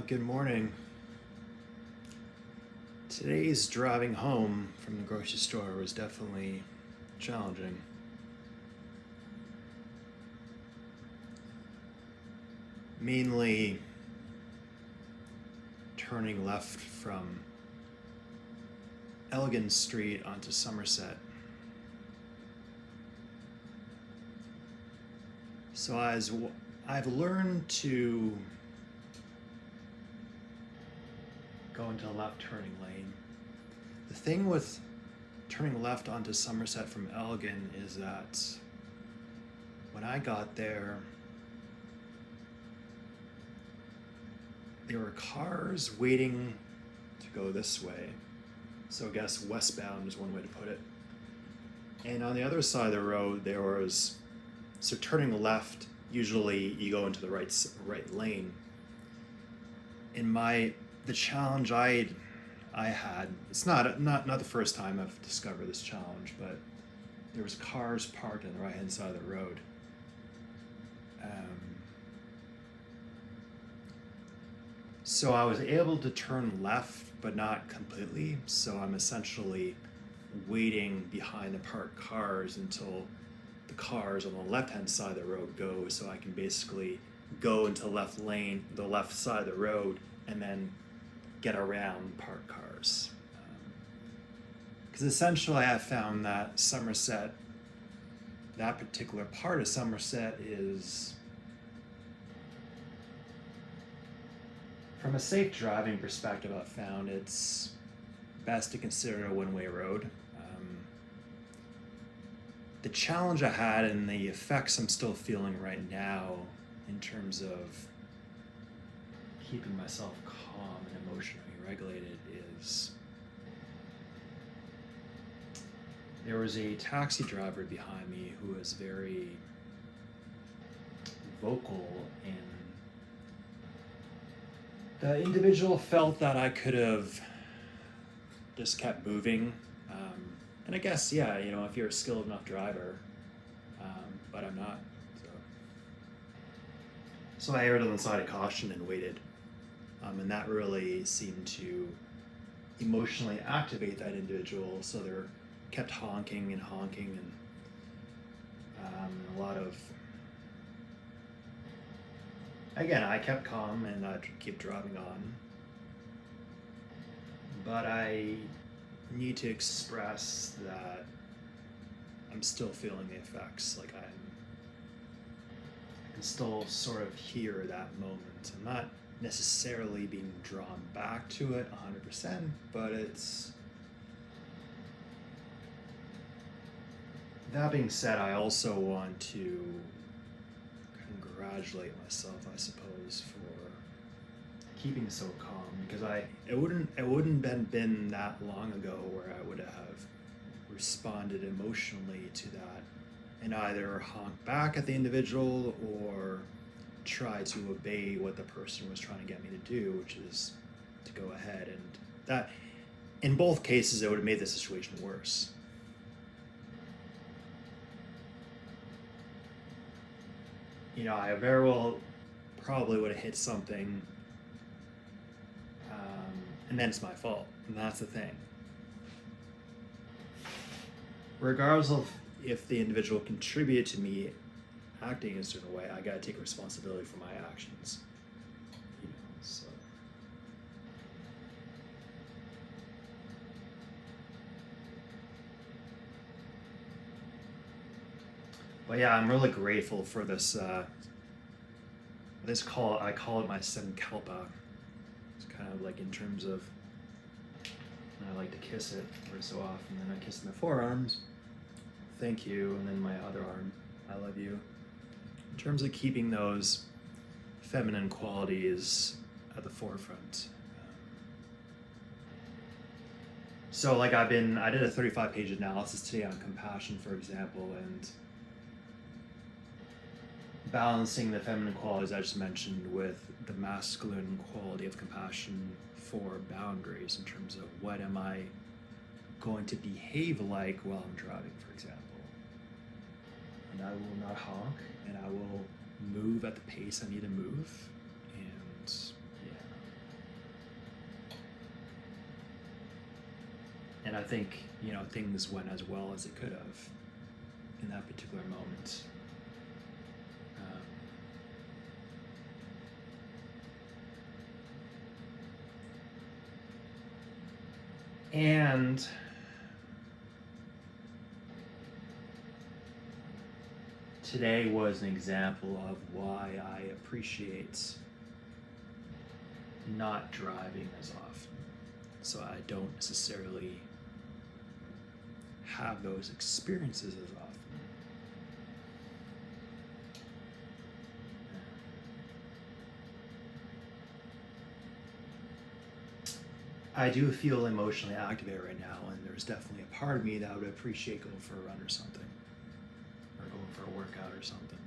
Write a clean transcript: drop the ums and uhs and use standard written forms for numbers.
Good morning. Today's driving home from the grocery store was definitely challenging. Mainly turning left from Elgin Street onto Somerset. So as I've learned to go into a left turning lane. The thing with turning left onto Somerset from Elgin is that when I got there were cars waiting to go this way. So I guess westbound is one way to put it. And on the other side of the road, so turning left, usually you go into the right lane. The challenge I had, it's not the first time I've discovered this challenge, but there was cars parked on the right hand side of the road. So I was able to turn left, but not completely. So I'm essentially waiting behind the parked cars until the cars on the left-hand side of the road go, so I can basically go into the left side of the road, and then get around parked cars. Because essentially I have found that Somerset, that particular part of Somerset is, from a safe driving perspective, I've found it's best to consider a one-way road. The challenge I had and the effects I'm still feeling right now in terms of keeping myself calm and emotionally regulated is there was a taxi driver behind me who was very vocal, and the individual felt that I could have just kept moving. And I guess, yeah, if you're a skilled enough driver, but I'm not. So I erred on the side of caution and waited. And that really seemed to emotionally activate that individual. So they kept honking and a lot of. Again, I kept calm and I kept driving on. But I need to express that I'm still feeling the effects. Like I can still sort of hear that moment. I'm not necessarily being drawn back to it 100%, but it's. That being said, I also want to congratulate myself, I suppose, for keeping so calm, because it wouldn't have been that long ago where I would have responded emotionally to that and either honk back at the individual or try to obey what the person was trying to get me to do, which is to go ahead, and that in both cases it would have made the situation worse. I very well probably would have hit something, and then it's my fault, and that's the thing. Regardless of if the individual contributed to me acting in a certain way, I gotta take responsibility for my actions. So. But yeah, I'm really grateful for this. I call it my sankalpa. It's kind of like in terms of, I like to kiss it every so often. Then I kiss my forearms, thank you, and then my other arm, I love you. In terms of keeping those feminine qualities at the forefront. So like I did a 35-page analysis today on compassion, for example, and balancing the feminine qualities I just mentioned with the masculine quality of compassion for boundaries in terms of what am I going to behave like while I'm driving, for example. And I will not honk, and I will move at the pace I need to move. And yeah. And I think, things went as well as it could have in that particular moment. And today was an example of why I appreciate not driving as often. So I don't necessarily have those experiences as often. I do feel emotionally activated right now, and there's definitely a part of me that would appreciate going for a run or something, or going for a workout or something.